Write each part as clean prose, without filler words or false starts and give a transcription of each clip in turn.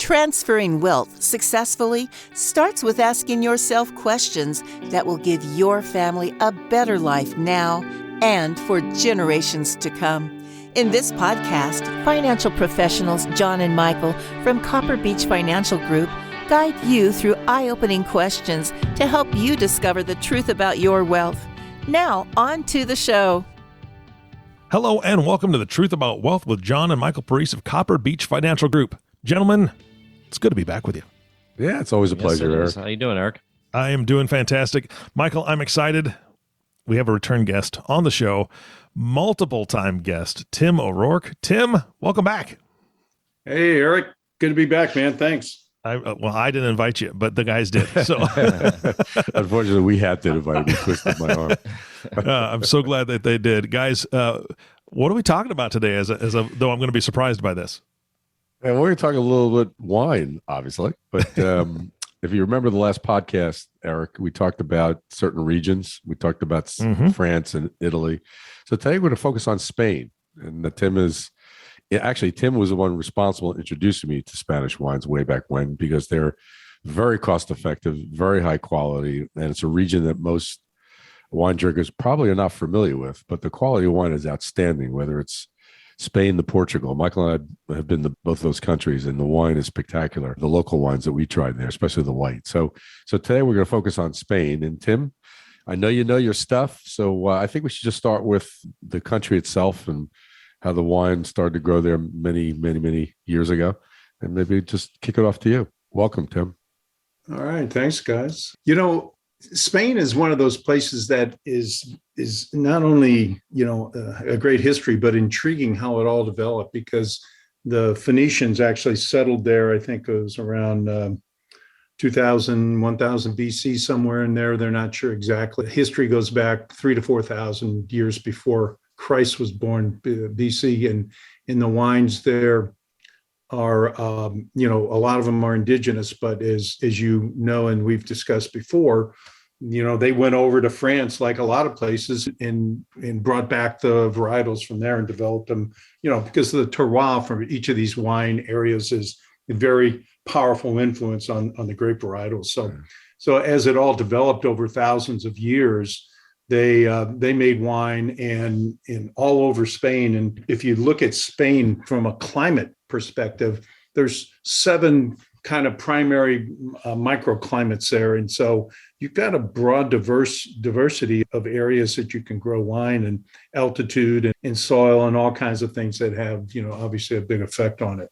Transferring wealth successfully starts with asking yourself questions that will give your family a better life now and for generations to come. In this podcast, financial professionals John and Michael from Beech Financial Group guide you through eye-opening questions to help you discover the truth about your wealth. Now, on to the show. Hello and welcome to The Truth About Wealth with John and Michael Parise of Beech Financial Group. Gentlemen, it's good to be back with you. Yeah, it's always a pleasure, Eric. How you doing, Eric? I am doing fantastic. Michael, I'm excited. We have a return guest on the show, multiple-time guest, Tim O'Rourke. Tim, welcome back. Hey, Eric. Good to be back, man. Thanks. I didn't invite you, but the guys did. So, unfortunately, we had to invite him. He twisted my arm. I'm so glad that they did, guys. What are we talking about today? Though I'm going to be surprised by this. And we're going to talk a little bit wine, obviously. But if you remember the last podcast, Eric, we talked about certain regions. We talked about France and Italy. So today we're going to focus on Spain. And Tim was the one responsible in introducing me to Spanish wines way back when, because they're very cost effective, very high quality. And it's a region that most wine drinkers probably are not familiar with. But the quality of wine is outstanding, whether it's Spain to Portugal. Michael and I have been to both those countries, and the wine is spectacular. The local wines that we tried there, especially the white. So today we're going to focus on Spain. And Tim, I know you know your stuff, so I think we should just start with the country itself and how the wine started to grow there many, many, many years ago, and maybe just kick it off to you. Welcome, Tim. All right, thanks, guys. You know, Spain is one of those places that is not only, a great history, but intriguing how it all developed, because the Phoenicians actually settled there. I think it was around 2000, 1000 BC, somewhere in there. They're not sure exactly. History goes back 3,000 to 4,000 years before Christ was born, BC. And in the wines there are, a lot of them are indigenous, but as you know, and we've discussed before, they went over to France, like a lot of places, and brought back the varietals from there and developed them, because of the terroir from each of these wine areas is a very powerful influence on the grape varietals. So as it all developed over thousands of years, they made wine and in all over Spain. And if you look at Spain from a climate perspective, there's 7 kind of primary microclimates there. And so you've got a broad diversity of areas that you can grow wine, and altitude and soil and all kinds of things that have, obviously a big effect on it.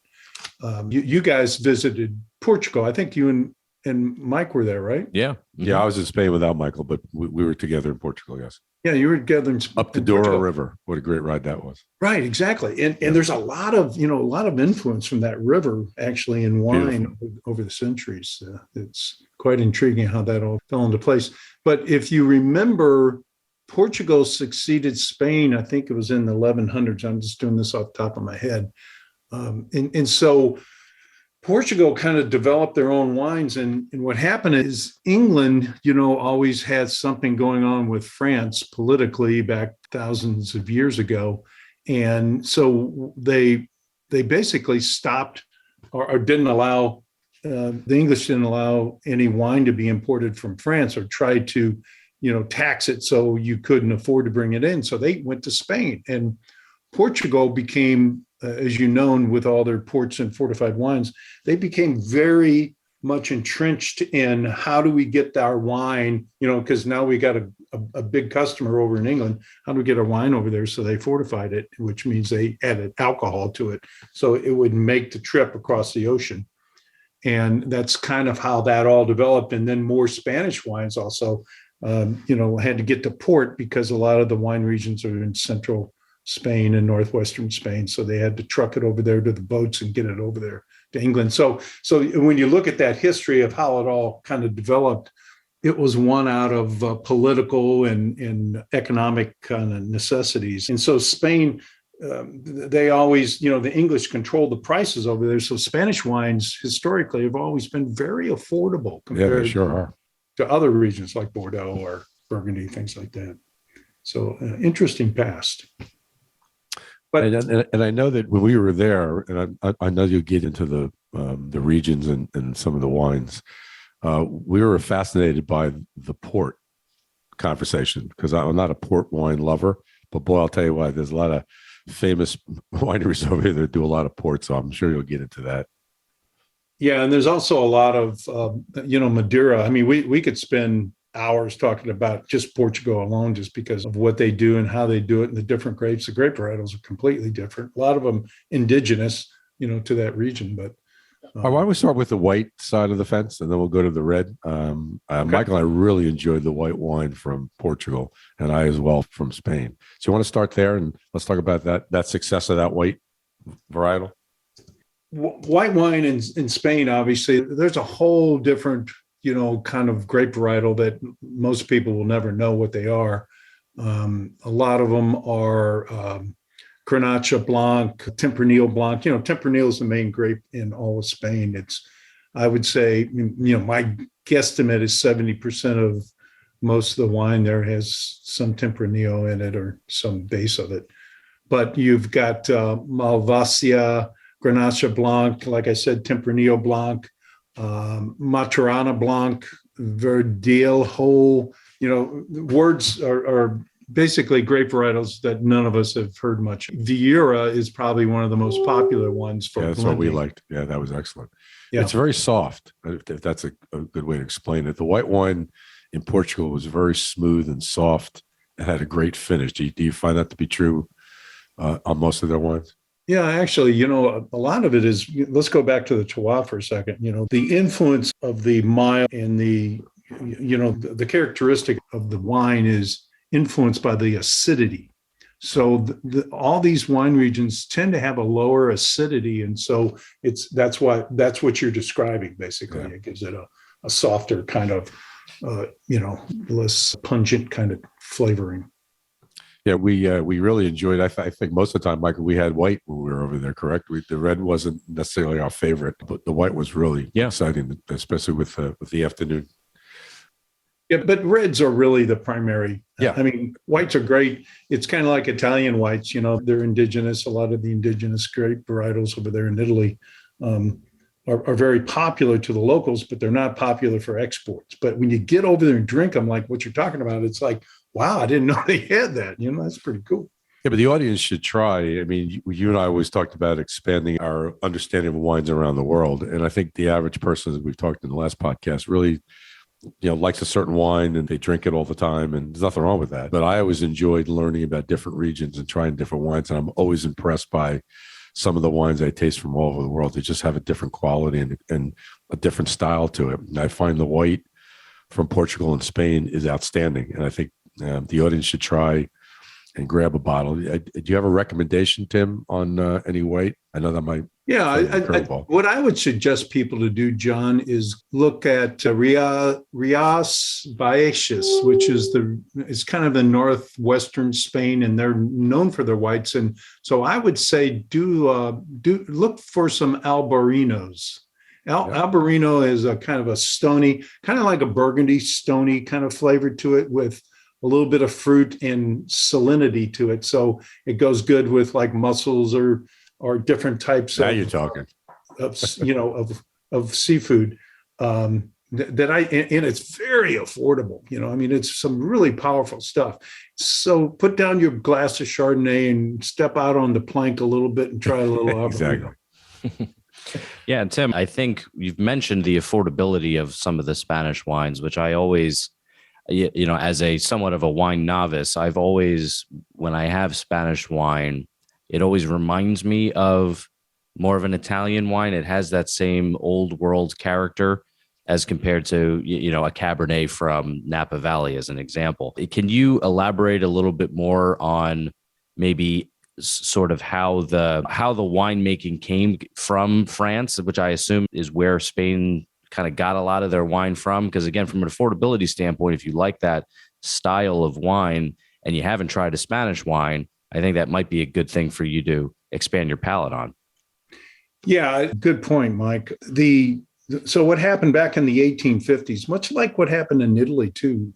You guys visited Portugal. I think you and Mike were there, right? Yeah. Yeah, I was in Spain without Michael, but we were together in Portugal, yes. Yeah, you were together up the Douro River. What a great ride that was. Right, exactly. And there's a lot of influence from that river actually in wine over the centuries. It's quite intriguing how that all fell into place. But if you remember, Portugal succeeded Spain, I think it was in the 1100s. I'm just doing this off the top of my head. And so Portugal kind of developed their own wines. And what happened is England, always had something going on with France politically back thousands of years ago. And so they basically stopped or didn't allow, the English didn't allow any wine to be imported from France, or tried to, tax it so you couldn't afford to bring it in. So they went to Spain, and Portugal became, as you know, with all their ports and fortified wines, they became very much entrenched in how do we get our wine, because now we got a big customer over in England. How do we get our wine over there? So they fortified it, which means they added alcohol to it, so it would make the trip across the ocean. And that's kind of how that all developed. And then more Spanish wines also, had to get to port, because a lot of the wine regions are in central Spain and northwestern Spain. So they had to truck it over there to the boats and get it over there to England. So when you look at that history of how it all kind of developed, it was one out of political and economic kind of necessities. And so Spain, they always, the English controlled the prices over there. So Spanish wines historically have always been very affordable compared to other regions like Bordeaux or Burgundy, things like that. So interesting past. But and I know that when we were there, and I know you'll get into the the regions and some of the wines. We were fascinated by the port conversation because I'm not a port wine lover, but boy, I'll tell you what, there's a lot of famous wineries over here that do a lot of port, so I'm sure you'll get into that. Yeah, and there's also a lot of Madeira. I mean, we could spend hours talking about just Portugal alone, just because of what they do and how they do it, and the different grapes. The grape varietals are completely different. A lot of them indigenous, to that region. But why don't we start with the white side of the fence, and then we'll go to the red. Okay. Michael and I really enjoyed the white wine from Portugal, and I as well from Spain. So you want to start there, and let's talk about that success of that white varietal. White wine in Spain, obviously, there's a whole different, kind of grape varietal that most people will never know what they are. A lot of them are Grenache Blanc, Tempranillo Blanc. Tempranillo is the main grape in all of Spain. I would say, my guesstimate is 70% of most of the wine there has some Tempranillo in it or some base of it. But you've got Malvasia, Grenache Blanc, like I said, Tempranillo Blanc, Maturana Blanc, Verdil Whole. Words are basically grape varietals that none of us have heard much. Viura is probably one of the most popular ones for that's blending. What we liked. Yeah, that was excellent. Yeah. It's very soft, if that's a good way to explain it. The white wine in Portugal was very smooth and soft and had a great finish. Do you find that to be true on most of their wines? Yeah, actually, a lot of it is, let's go back to the terroir for a second. The influence of the mild and the characteristic of the wine is influenced by the acidity. So all these wine regions tend to have a lower acidity. And so that's what you're describing, basically. Yeah. It gives it a softer kind of, less pungent kind of flavoring. Yeah, we really enjoyed. I think most of the time, Michael, we had white when we were over there. Correct? The red wasn't necessarily our favorite, but the white was really exciting, especially with the afternoon. Yeah, but reds are really the primary. Yeah, I mean, whites are great. It's kind of like Italian whites. They're indigenous. A lot of the indigenous grape varietals over there in Italy are very popular to the locals, but they're not popular for exports. But when you get over there and drink them, like what you're talking about, it's like, wow, I didn't know they had that. That's pretty cool. Yeah, but the audience should try. I mean, you and I always talked about expanding our understanding of wines around the world. And I think the average person, as we've talked in the last podcast, really, likes a certain wine and they drink it all the time. And there's nothing wrong with that. But I always enjoyed learning about different regions and trying different wines. And I'm always impressed by some of the wines I taste from all over the world. They just have a different quality and a different style to it. And I find the white from Portugal and Spain is outstanding. And I think the audience should try and grab a bottle. Do you have a recommendation, Tim, on any white? I know that might. Yeah, what I would suggest people to do, John, is look at Rias Baixas, which is kind of in northwestern Spain, and they're known for their whites. And so I would say do look for some Albarinos. Albarino is a kind of a stony, kind of like a Burgundy, stony kind of flavor to it with a little bit of fruit and salinity to it. So it goes good with like mussels or different types now you're talking of seafood and it's very affordable. I mean, it's some really powerful stuff. So put down your glass of Chardonnay and step out on the plank a little bit and try a little. Exactly. Yeah, and Tim, I think you've mentioned the affordability of some of the Spanish wines, which I always, as a somewhat of a wine novice, I've always, when I have Spanish wine, it always reminds me of more of an Italian wine. It has that same old world character as compared to, a Cabernet from Napa Valley, as an example. Can you elaborate a little bit more on maybe sort of how the winemaking came from France, which I assume is where Spain kind of got a lot of their wine from? Because again, from an affordability standpoint, if you like that style of wine and you haven't tried a Spanish wine, I think that might be a good thing for you to expand your palate on. Yeah, good point, Mike. So what happened back in the 1850s, much like what happened in Italy too,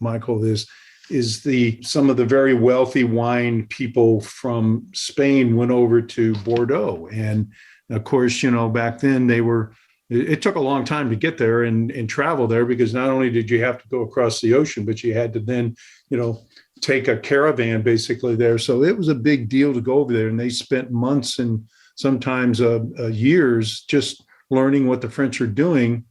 Michael, is some of the very wealthy wine people from Spain went over to Bordeaux, and Of course, back then it took a long time to get there and travel there, because not only did you have to go across the ocean, but you had to then, take a caravan basically there. So it was a big deal to go over there. And they spent months and sometimes years just learning what the French are doing.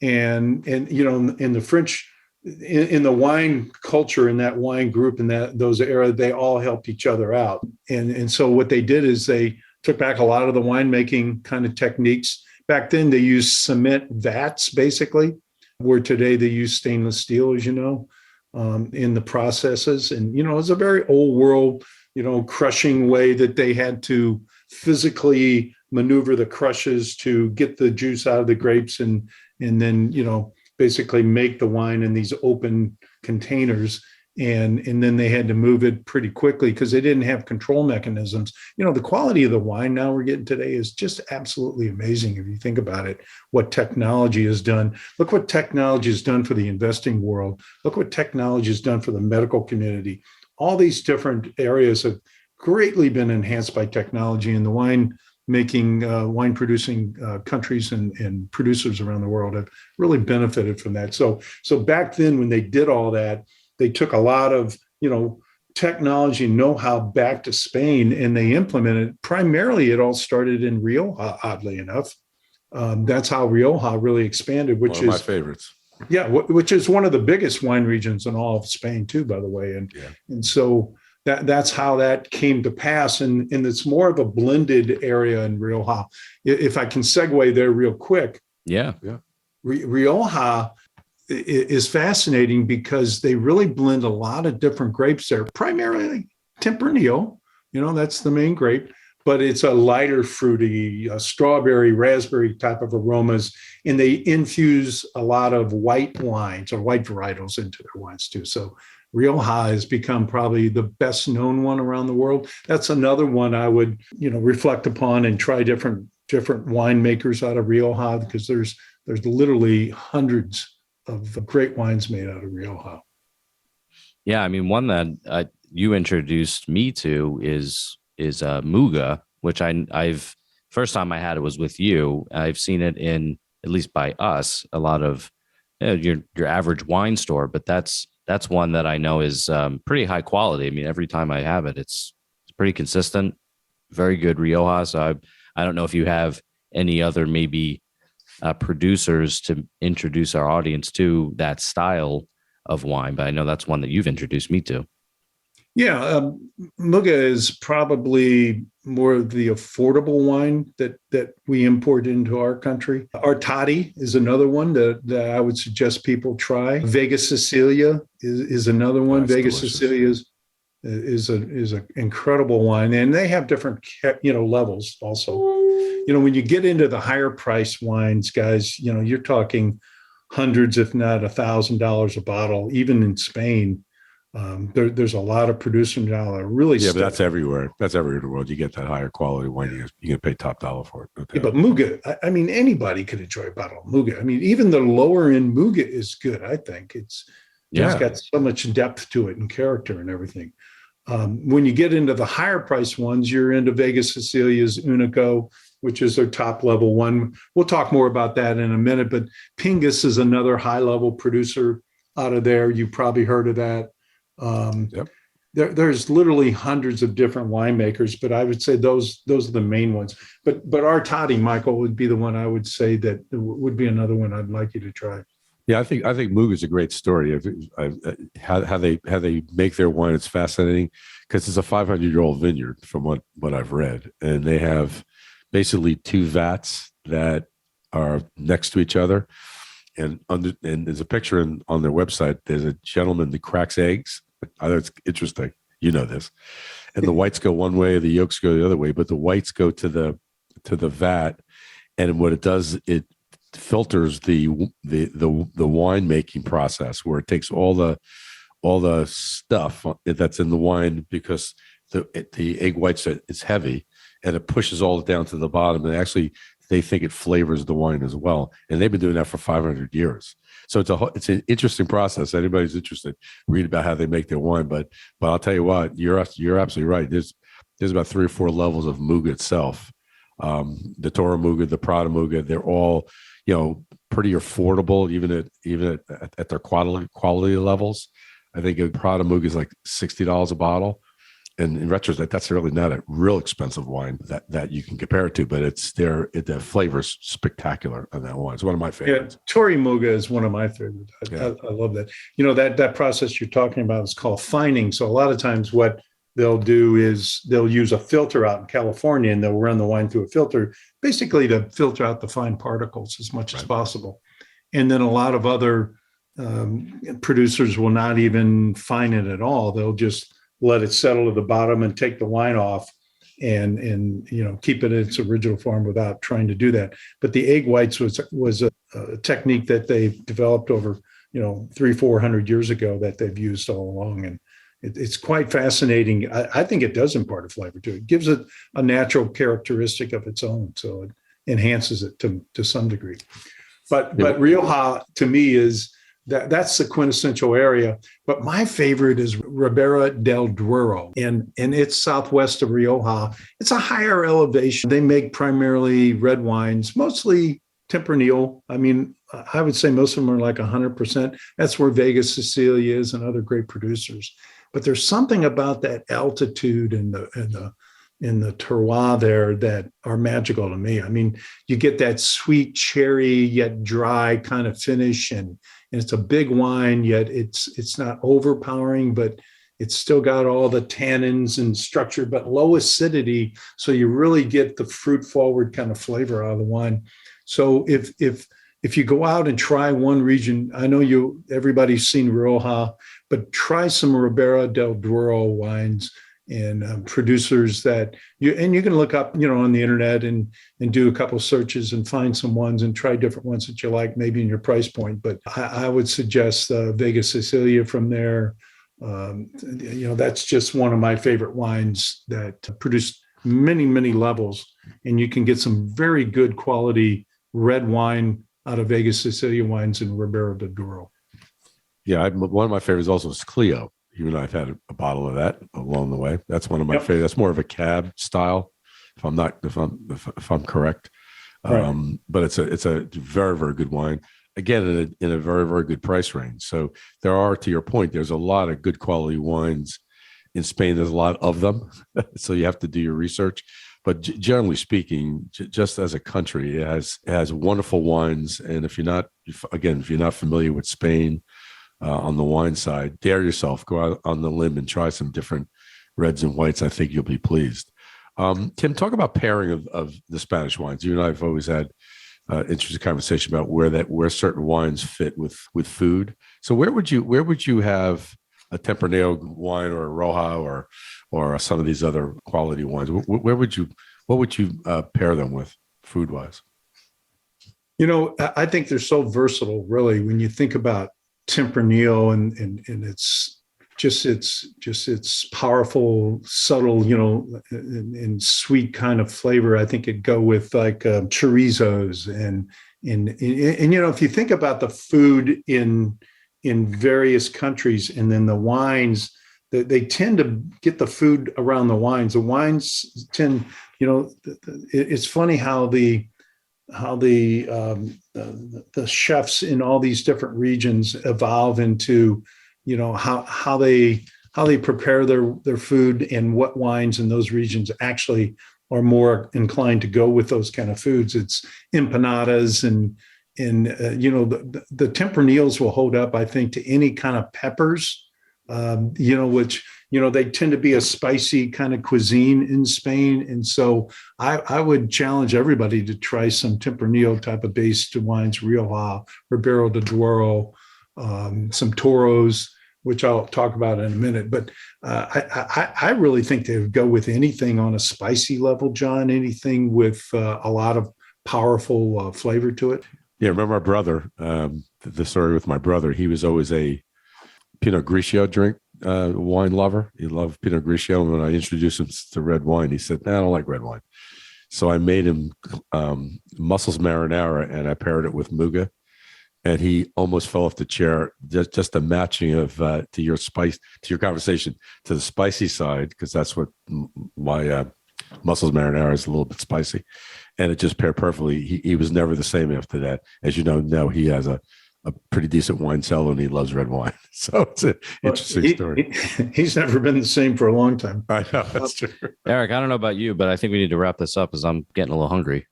And in the French, in the wine culture, in that wine group, in those era, they all helped each other out. And so what they did is they took back a lot of the winemaking kind of techniques. Back then, they used cement vats, basically, where today they use stainless steel, as you know, in the processes. And, it's a very old world, crushing way that they had to physically maneuver the crushes to get the juice out of the grapes and then, basically make the wine in these open containers. And then they had to move it pretty quickly because they didn't have control mechanisms. The quality of the wine now we're getting today is just absolutely amazing. If you think about it, what technology has done. Look what technology has done for the investing world. Look what technology has done for the medical community. All these different areas have greatly been enhanced by technology, and the wine producing countries and producers around the world have really benefited from that. So back then, when they did all that, they took a lot of, technology know-how back to Spain, and they implemented. Primarily, it all started in Rioja, oddly enough. That's how Rioja really expanded, which one of my favorites. Yeah, which is one of the biggest wine regions in all of Spain, too, by the way. And so that's how that came to pass. And it's more of a blended area in Rioja. If I can segue there real quick. Yeah. Rioja is fascinating because they really blend a lot of different grapes there, primarily Tempranillo, that's the main grape, but it's a lighter fruity, strawberry, raspberry type of aromas. And they infuse a lot of white wines or white varietals into their wines too. So Rioja has become probably the best known one around the world. That's another one I would, reflect upon and try different winemakers out of Rioja, because there's literally hundreds of great wines made out of Rioja. Yeah, I mean, one that you introduced me to is Muga, which I've first time I had it was with you. I've seen it in, at least by us, a lot of your average wine store, but that's one that I know is pretty high quality. I mean, every time I have it, it's pretty consistent, very good Rioja. So I don't know if you have any other maybe producers to introduce our audience to that style of wine, but I know that's one that you've introduced me to. Yeah, Muga is probably more of the affordable wine that we import into our country. Artadi is another one that I would suggest people try. Vega Sicilia is another one. That's Vega delicious. Sicilia is an incredible wine, and they have different levels also. When you get into the higher price wines, guys, you're talking hundreds, if not $1,000 a bottle. Even in Spain, there's a lot of producers now that are really but that's everywhere. That's everywhere in the world. You get that higher quality wine. You get paid top dollar for it. No Yeah, but Muga, I mean, anybody could enjoy a bottle of Muga. I mean, even the lower end Muga is good. I think it's got so much depth to it and character and everything. When you get into the higher price ones, you're into Vega Sicilia's Unico, which is their top level one. We'll talk more about that in a minute, but Pingus is another high level producer out of there. You probably heard of that. There's literally hundreds of different winemakers, but I would say those are the main ones. But Artadi, Michael, would be the one I would say that would be another one I'd like you to try. Yeah, I think Muga is a great story. How they make their wine. It's fascinating because it's a 500-year-old vineyard from what I've read, and they have basically two vats that are next to each other. And there's a picture on their website. There's a gentleman that cracks eggs. I know it's interesting. You know this. And the whites go one way, the yolks go the other way, but the whites go to the vat. And what it does, it filters the wine making process, where it takes all the stuff that's in the wine, because the egg whites is heavy, and it pushes all down to the bottom. And actually, they think it flavors the wine as well. And they've been doing that for 500 years. So it's an interesting process. Anybody's interested, read about how they make their wine. But I'll tell you what, you're absolutely right. There's about 3 or 4 levels of Muga itself. The Toramuga, the Pradamuga, they're all, pretty affordable, even at their quality levels. I think a Pradamuga is like $60 a bottle. And in retrospect, that's really not a real expensive wine that you can compare it to, but the flavor's spectacular on that wine. It's one of my favorites. Yeah, Toramuga is one of my favorites. I love that. That process you're talking about is called fining. So a lot of times what they'll do is they'll use a filter out in California, and they'll run the wine through a filter, basically to filter out the fine particles as much as possible. And then a lot of other producers will not even fine it at all. They'll just let it settle to the bottom and take the wine off and keep it in its original form without trying to do that. But the egg whites was a technique that they developed over 300-400 years ago that they've used all along, and it's quite fascinating. I think it does impart a flavor to it. It gives it a natural characteristic of its own, so it enhances it to some degree. But Rioja to me is that's the quintessential area. But my favorite is Ribera del Duero, and it's southwest of Rioja. It's a higher elevation. They make primarily red wines, mostly Tempranillo. I mean, I would say most of them are like 100%. That's where Vega Sicilia is and other great producers. But there's something about that altitude and the terroir there that are magical to me. I mean, you get that sweet cherry yet dry kind of finish, and it's a big wine, yet it's not overpowering, but it's still got all the tannins and structure, but low acidity. So you really get the fruit forward kind of flavor out of the wine. So if you go out and try one region, I know everybody's seen Rioja, but try some Ribera del Duero wines and producers that you can look up, on the internet and do a couple of searches and find some ones and try different ones that you like, maybe in your price point. But I would suggest Vega Sicilia from there. That's just one of my favorite wines that produce many, many levels, and you can get some very good quality red wine out of Vega Sicilia wines and Ribera del Duero. Yeah, one of my favorites also is Clio. You and I've had a bottle of that along the way. That's one of my favorite. That's more of a cab style, if I'm correct. Right. But it's a very, very good wine. Again, in a very, very good price range. So there are, to your point, there's a lot of good quality wines in Spain. There's a lot of them, so you have to do your research. But generally speaking, just as a country, it has wonderful wines. And if you're not familiar with Spain on the wine side, dare yourself, go out on the limb and try some different reds and whites. I think you'll be pleased. Tim, talk about pairing of the Spanish wines. You and I have always had interesting conversation about where certain wines fit with food. So where would you have a Tempranillo wine or a Rioja or some of these other quality wines? What would you pair them with food wise? I think they're so versatile, really, when you think about Tempranillo and its powerful, subtle, and sweet kind of flavor. I think it'd go with like chorizos and if you think about the food in various countries and then the wines, they tend to get the food around the wines. The wines tend, it's funny how the chefs in all these different regions evolve into, how they prepare their food and what wines in those regions actually are more inclined to go with those kind of foods. It's empanadas and the Tempranillos will hold up, I think, to any kind of peppers, which they tend to be a spicy kind of cuisine in Spain. And so I would challenge everybody to try some Tempranillo type of based wines, Rioja, Ribera del Duero, some Toros, which I'll talk about in a minute. But I really think they would go with anything on a spicy level, John, anything with a lot of powerful flavor to it. Yeah, remember my brother, the story with my brother, he was always a Pinot Grigio wine lover. He loved Pinot Grigio. And when I introduced him to red wine, he said, "I don't like red wine." So I made him mussels marinara, and I paired it with Muga. And he almost fell off the chair. Just the matching of to your conversation, to the spicy side, because that's what my Mussels marinara is a little bit spicy, and it just paired perfectly. He was never the same after that. As you know, now he has a pretty decent wine cellar, and he loves red wine. So it's an interesting story. He's never been the same for a long time. I know, that's true. Eric, I don't know about you, but I think we need to wrap this up as I'm getting a little hungry.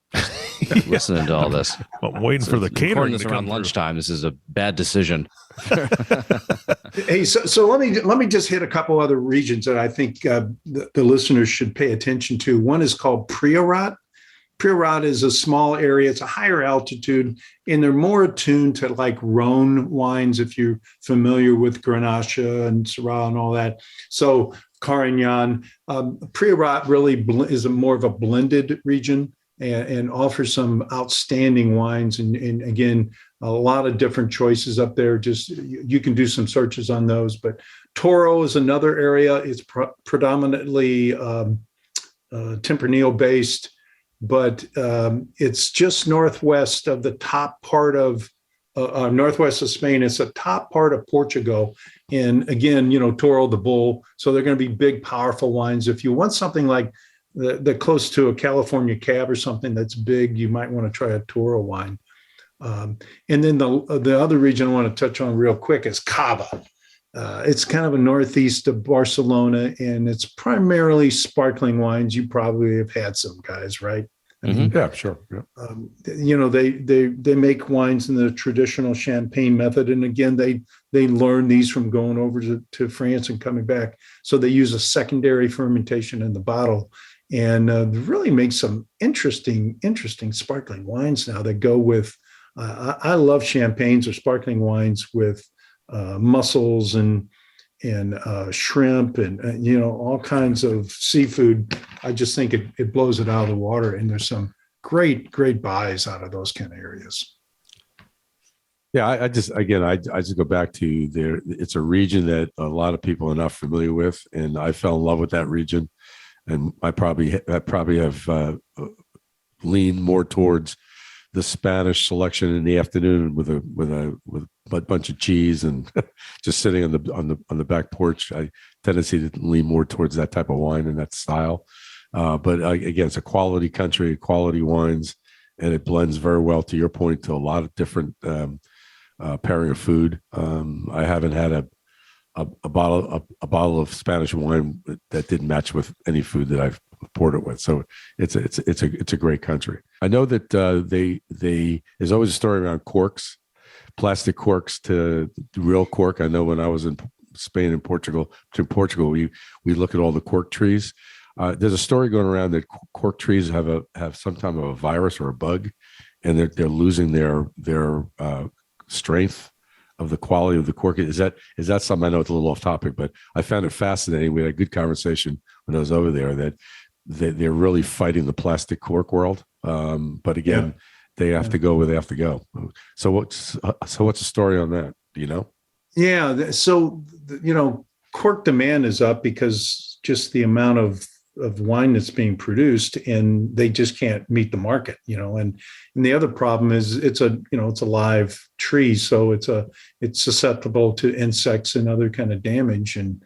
Listening to all this. I'm waiting for the catering this to around come lunchtime. This is a bad decision. Hey, so let me just hit a couple other regions that I think the listeners should pay attention to. One is called Priorat. Priorat is a small area. It's a higher altitude, and they're more attuned to like Rhone wines, if you're familiar with Grenache and Syrah and all that. So Carignan. Priorat really is more of a blended region and offers some outstanding wines. And again, a lot of different choices up there. Just you can do some searches on those. But Toro is another area. It's predominantly Tempranillo based, but it's just northwest of the top part of northwest of Spain. It's the top part of Portugal. And again, Toro the bull. So they're going to be big, powerful wines. If you want something like the close to a California cab or something that's big, you might want to try a Toro wine. And then the other region I want to touch on real quick is Cava. It's kind of a northeast of Barcelona, and it's primarily sparkling wines. You probably have had some, guys, right? I mean, yeah, sure. Yeah. They make wines in the traditional champagne method, and again, they learn these from going over to France and coming back. So they use a secondary fermentation in the bottle, and really make some interesting sparkling wines now that go with. I love champagnes or sparkling wines with mussels and shrimp and all kinds of seafood. I just think it blows it out of the water, and there's some great buys out of those kind of areas. Yeah, I just go back to there. It's a region that a lot of people are not familiar with, and I fell in love with that region, and I probably have leaned more towards the Spanish selection in the afternoon with a bunch of cheese and just sitting on the back porch. I tendency to lean more towards that type of wine and that style. But again, it's a quality country, quality wines, and it blends very well, to your point, to a lot of different pairing of food. I haven't had a bottle of Spanish wine that didn't match with any food that I've poured it with. So it's a great country. I know that there's always a story around corks, plastic corks to real cork. I know when I was in Spain and Portugal, we look at all the cork trees. There's a story going around that cork trees have some type of a virus or a bug, and they're losing their strength of the quality of the cork. Is that something? I know it's a little off topic, but I found it fascinating. We had a good conversation when I was over there that they're really fighting the plastic cork world. But again, they have to go where they have to go. So what's the story on that? Do you know? Yeah. So, cork demand is up because just the amount of wine that's being produced, and they just can't meet the market, and the other problem is it's a live tree. So it's susceptible to insects and other kind of damage and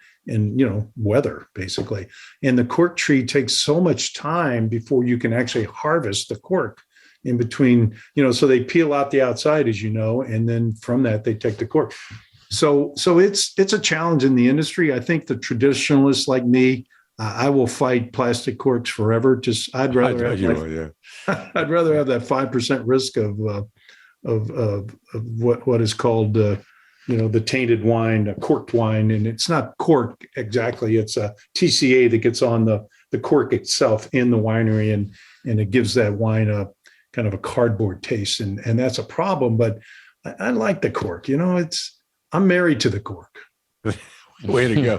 weather, basically. And the cork tree takes so much time before you can actually harvest the cork in between, so they peel out the outside, as and then from that they take the cork. So it's a challenge in the industry. I think the traditionalists like me, I will fight plastic corks forever. I'd rather have that 5% risk of what is called the tainted wine, a corked wine, and it's not cork exactly. It's a TCA that gets on the cork itself in the winery, and it gives that wine a kind of a cardboard taste, and that's a problem. But I like the cork. I'm married to the cork. Way to go.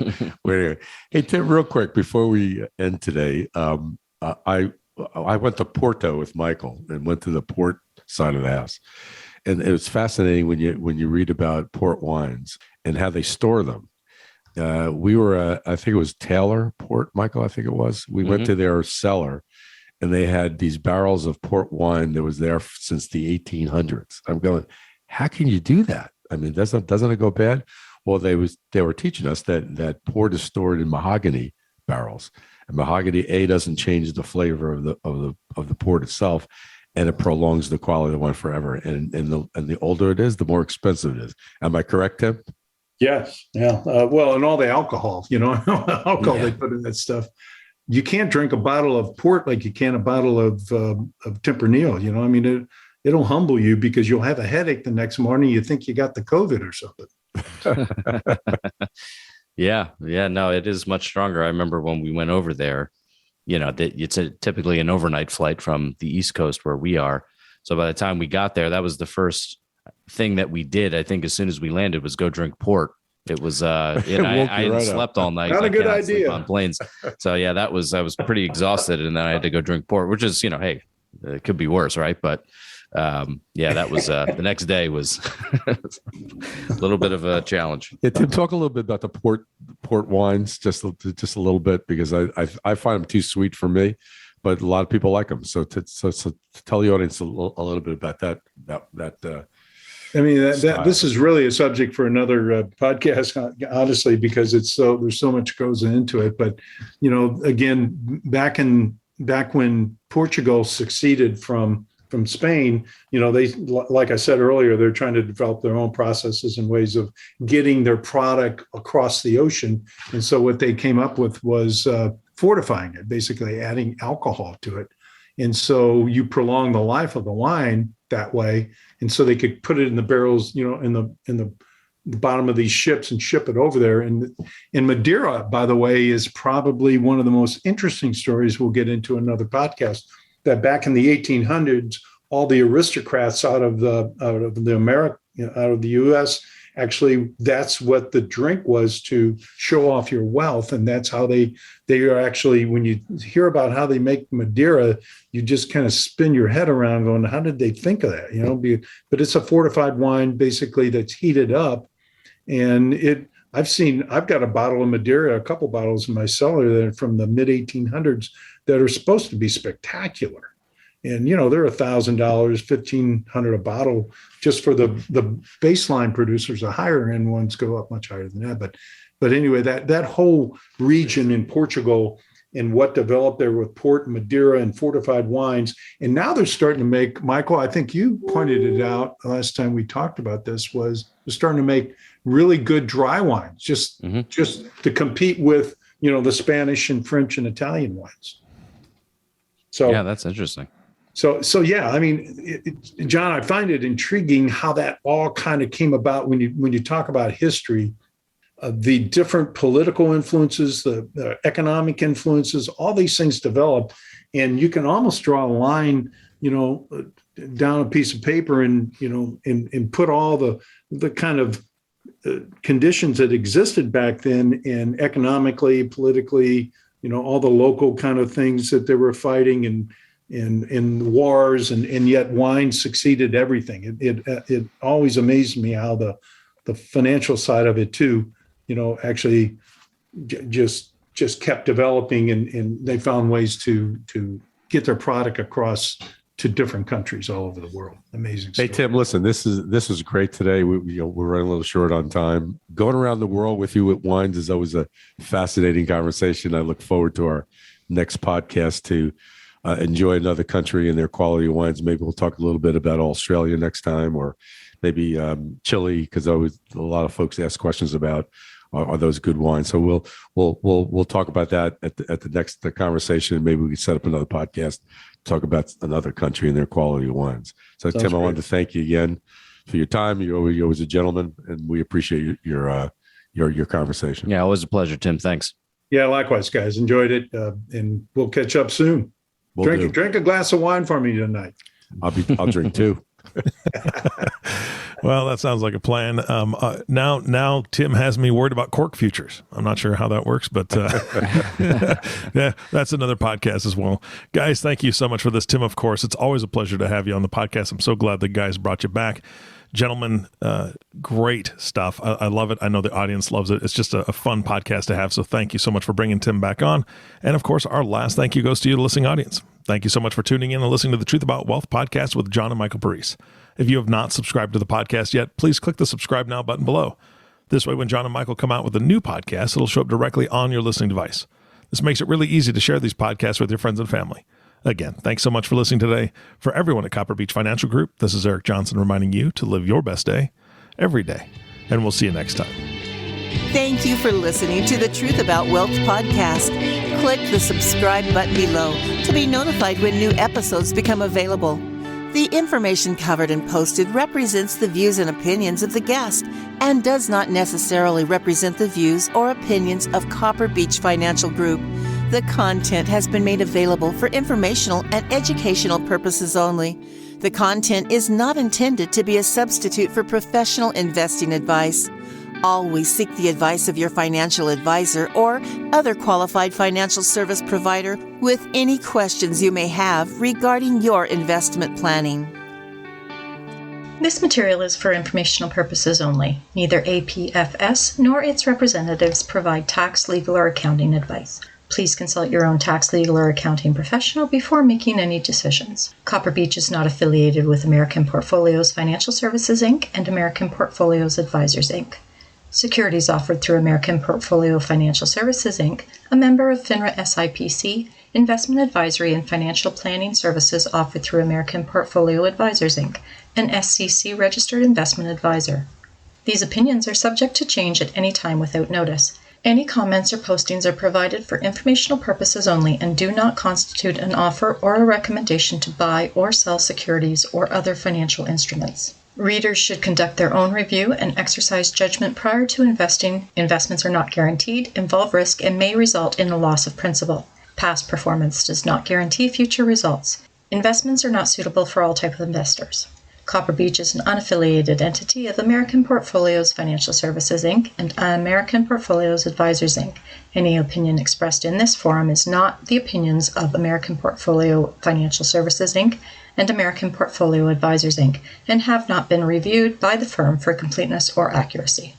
Hey, Tim, real quick before we end today, I went to Porto with Michael and went to the port side of the house. And it was fascinating when you read about port wines and how they store them. We were, I think it was Taylor Port, Michael, I think it was. We went to their cellar, and they had these barrels of port wine that was there since the 1800s. I'm going, how can you do that? I mean, doesn't it go bad? Well, they were teaching us that port is stored in mahogany barrels, And mahogany doesn't change the flavor of the port itself, and it prolongs the quality of the wine forever. And the older it is, the more expensive it is. Am I correct, Tim? Yes. Yeah. Well, and all the alcohol, alcohol they put in that stuff. You can't drink a bottle of port like you can a bottle of Tempranillo. It'll humble you because you'll have a headache the next morning. You think you got the COVID or something. Yeah. No, it is much stronger. I remember when we went over there, it's typically an overnight flight from the East Coast where we are. So by the time we got there, that was the first thing that we did. I think as soon as we landed was go drink port. It was, I hadn't slept all night. Not a good idea on planes. So yeah, I was pretty exhausted, and then I had to go drink port, which is, hey, it could be worse, right? But that was the next day was a little bit of a challenge. Yeah, Tim, talk a little bit about the port wines, just a little bit, because I find them too sweet for me, but a lot of people like them. So to tell the audience a little bit about that. This is really a subject for another podcast, honestly, because there's so much goes into it. But again, back when Portugal succeeded from Spain, they, like I said earlier, they're trying to develop their own processes and ways of getting their product across the ocean. And so what they came up with was fortifying it, basically adding alcohol to it. And so you prolong the life of the wine that way. And so they could put it in the barrels, in the bottom of these ships and ship it over there. And Madeira, by the way, is probably one of the most interesting stories we'll get into another podcast. That back in the 1800s, all the aristocrats out of the U.S. actually, that's what the drink was, to show off your wealth, and that's how they are actually. When you hear about how they make Madeira, you just kind of spin your head around, going, "How did they think of that?" But it's a fortified wine, basically, that's heated up, and I've got a bottle of Madeira, a couple bottles in my cellar that are from the mid 1800s that are supposed to be spectacular. And, they're $1,000, $1,500 a bottle just for the baseline producers. The higher end ones go up much higher than that. But anyway, that whole region in Portugal and what developed there with port and Madeira and fortified wines. And now they're starting to make, Michael, I think you pointed it out last time we talked about this, was they're starting to make really good dry wines just to compete with, the Spanish and French and Italian wines. So yeah, that's interesting. So yeah, John, I find it intriguing how that all kind of came about when you talk about history, the different political influences, the economic influences, all these things develop, and you can almost draw a line, down a piece of paper and put all the kind of conditions that existed back then, and economically, politically, all the local kind of things that they were fighting and wars, and yet wine succeeded everything. It always amazed me how the financial side of it too, actually just kept developing, and they found ways to get their product across to different countries all over the world. Amazing story. Hey, Tim, listen, this is great today. We're running a little short on time. Going around the world with you with wines is always a fascinating conversation. I look forward to our next podcast to enjoy another country and their quality of wines. Maybe we'll talk a little bit about Australia next time, or maybe Chile, because always a lot of folks ask questions about are those good wines. So we'll talk about that at the next conversation. Maybe we can set up another podcast to talk about another country and their quality of wines. So sounds Tim, great. I wanted to thank you again for your time. You're always a gentleman, and we appreciate your conversation. Yeah, always a pleasure, Tim. Thanks. Yeah, likewise, guys. Enjoyed it, and we'll catch up soon. Drink a glass of wine for me tonight. I'll drink too. Well, that sounds like a plan. Now Tim has me worried about cork futures. I'm not sure how that works, but yeah, that's another podcast as well. Guys, thank you so much for this. Tim, of course, it's always a pleasure to have you on the podcast. I'm so glad the guys brought you back. Gentlemen, great stuff. I love it. I know the audience loves it. It's just a fun podcast to have. So thank you so much for bringing Tim back on. And of course, our last thank you goes to you, the listening audience. Thank you so much for tuning in and listening to the Truth About Wealth podcast with John and Michael Parise. If you have not subscribed to the podcast yet, please click the subscribe now button below. This way, when John and Michael come out with a new podcast, it'll show up directly on your listening device. This makes it really easy to share these podcasts with your friends and family. Again, thanks so much for listening today. For everyone at Copper Beech Financial Group, this is Eric Johnson reminding you to live your best day every day. And we'll see you next time. Thank you for listening to the Truth About Wealth podcast. Click the subscribe button below to be notified when new episodes become available. The information covered and posted represents the views and opinions of the guest and does not necessarily represent the views or opinions of Copper Beech Financial Group. The content has been made available for informational and educational purposes only. The content is not intended to be a substitute for professional investing advice. Always seek the advice of your financial advisor or other qualified financial service provider with any questions you may have regarding your investment planning. This material is for informational purposes only. Neither APFS nor its representatives provide tax, legal, or accounting advice. Please consult your own tax, legal, or accounting professional before making any decisions. Copper Beech is not affiliated with American Portfolios Financial Services, Inc. and American Portfolios Advisors, Inc. Securities offered through American Portfolio Financial Services, Inc., a member of FINRA SIPC, investment advisory and financial planning services offered through American Portfolio Advisors, Inc., an SCC registered investment advisor. These opinions are subject to change at any time without notice. Any comments or postings are provided for informational purposes only and do not constitute an offer or a recommendation to buy or sell securities or other financial instruments. Readers should conduct their own review and exercise judgment prior to investing. Investments are not guaranteed, involve risk, and may result in a loss of principal. Past performance does not guarantee future results. Investments are not suitable for all types of investors. Copper Beech is an unaffiliated entity of American Portfolios Financial Services, Inc. and American Portfolios Advisors, Inc. Any opinion expressed in this forum is not the opinions of American Portfolio Financial Services, Inc. and American Portfolio Advisors, Inc., and have not been reviewed by the firm for completeness or accuracy.